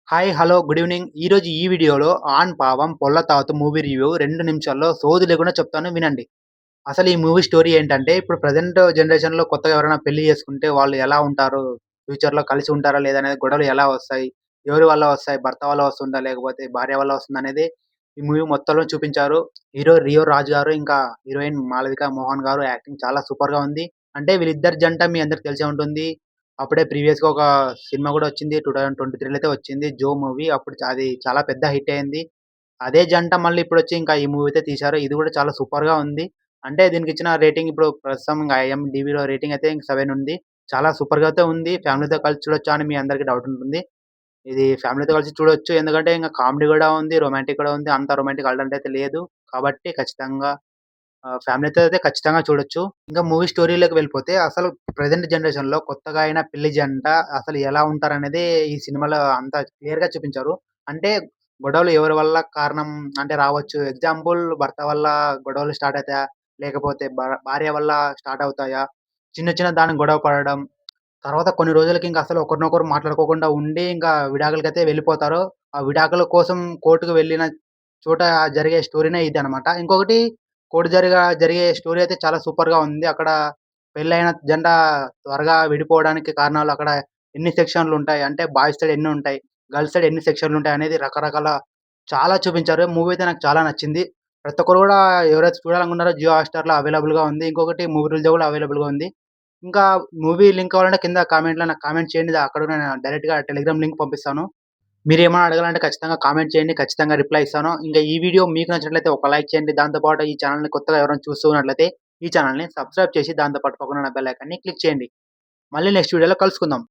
Hi! Hello! Good evening. ఈరోజు ఈ వీడియోలో 'ఆన్ పావం పొల్ల తాతు' మూవీ రివ్యూ 2 నిమిషాల్లో సోది లేకుండా చెప్తాను వినండి. అసలు ఈ మూవీ స్టోరీ ఏంటంటే, ఇప్పుడు ప్రెజెంట్ జనరేషన్‌లో కొత్తగా ఎవరైనా పెళ్లి చేసుకుంటే వాళ్ళు ఎలా ఉంటారు? ఫ్యూచర్‌లో కలిసి ఉంటారా లేదా? అనేది గొడవలు ఎలా వస్తాయి? ఎవరి వల్ల వస్తాయి? భర్త వల్ల వస్తుందా? లేకపోతే భార్య వల్ల వస్తుందనేది ఈ మూవీ మొత్తంలో చూపించారు. హీరో 'రియో రాజు' గారు, ఇంకా హీరోయిన్ 'మాళవిక మోహన్' గారు యాక్టింగ్ చాలా సూపర్‌గా ఉంది. అంటే వీళ్ళిద్దరి జంట మీ అందరికి తెలిసే ఉంటుంది. అప్పుడే ప్రీవియస్‌గా ఒక సినిమా గూడా వచ్చింది. 2023లో అయితే వచ్చింది 'జో' మూవీ. అప్పుడు అది చాలా పెద్ద హిట్ అయింది. అదే జంట మళ్ళీ ఇప్పుడొచ్చి ఇంకా ఈ మూవీ అయితే తీశారు. ఇది గూడా చాలా సూపర్‌గా ఉంది. అంటే దీనికిచ్చిన రేటింగ్ ఇప్పుడు ప్రస్తుతం ఇంగ ఐఎండీబీలో రేటింగ్ అయితే ఇంక 7 ఉంది. చాలా సూపర్‌గా అయితే ఉంది. ఫ్యామిలీతో కలిసి చూడొచ్చా అని మీ అందరికి డౌట్ ఉంటుంది. ఇది ఫ్యామిలీతో కలిసి చూడొచ్చు. ఎందుకంటే ఇంక కామెడీ గూడా ఉంది. రొమాంటిక్ కూడా ఉంది. అంత రొమాంటిక్ కంటెంట్ అయితే లేదు. కాబట్టి ఖచ్చితంగా ఫ్యామిలీతో అయితే ఖచ్చితంగా చూడొచ్చు. ఇంకా మూవీ స్టోరీలోకి వెళ్ళిపోతే అసలు ప్రెజెంట్ జనరేషన్‌లో కొత్తగా అయిన పెళ్లి జంట అసలు ఎలా ఉంటారనేది ఈ సినిమాలో అంతా క్లియర్‌గా చూపించారు. అంటే గొడవలు ఎవరి వల్ల కారణం అంటే రావచ్చు. ఎగ్జాంపుల్ భర్త వల్ల గొడవలు స్టార్ట్ అయితాయా? లేకపోతే భార్య వల్ల స్టార్ట్ అవుతాయా? చిన్న చిన్న దానికి గొడవ పడడం. తర్వాత కొన్ని రోజులకి ఇంక అసలు ఒకరినొకరు మాట్లాడుకోకుండా ఉండి ఇంకా విడాకులకైతే వెళ్ళిపోతారు. ఆ విడాకుల కోసం కోర్ట్‌కి వెళ్ళిన చోట జరిగే స్టోరీనే ఇదనమాట. ఇంకొకటి కోర్ట్ జరిగే స్టోరీ అయితే చాలా సూపర్‌గా ఉంది. అక్కడ పెళ్లైన జంట త్వరగా విడిపోవడానికి కారణాలు అక్కడ ఎన్ని సెక్షన్‌లుంటాయి. అంటే బాయ్స్ సైడ్ ఎన్నుంటాయి, గర్ల్స్ సైడ్ ఎన్ని సెక్షన్‌లుంటాయి అనేది రకరకాల చాలా చూపించారు. మూవీ అయితే నాకు చాలా నచ్చింది. ప్రతి ఒక్కరు గూడా ఎవరైతే చూడాలనుకున్నారో జియో హాట్‌స్టార్‌లో అవైలబుల్‌గా ఉంది. ఇంకొకటి మూవీ రూల్స్‌లో గూడా అవైలబుల్‌గా ఉంది. ఇంకా మూవీ లింక్ కావాలంటే కింద కామెంట్‌లో నాకు కామెంట్ చేయండి. అక్కడ కూడా నేను డైరెక్ట్‌గా టెలిగ్రామ్ లింక్ పంపిస్తాను. మీరేమన్నా అడగాలంటే ఖచ్చితంగా కామెంట్ చేయండి. ఖచ్చితంగా రిప్లై ఇస్తాను. ఇంకా ఈ వీడియో మీకు నచ్చినట్లయితే ఒక లైక్ చేయండి. దాంతో పాటు ఈ ఛానెల్‌ని కొత్తగా ఎవరైనా చూస్తూ ఉన్నట్లయితే ఈ ఛానెల్‌ని సబ్స్క్రైబ్ చేసి దాంతో పాటు పక్కన ఉన్న బెల్ ఐకాన్‌ని క్లిక్ చేయండి. మళ్ళీ నెక్స్ట్ వీడియోలో కలుసుకుందాం.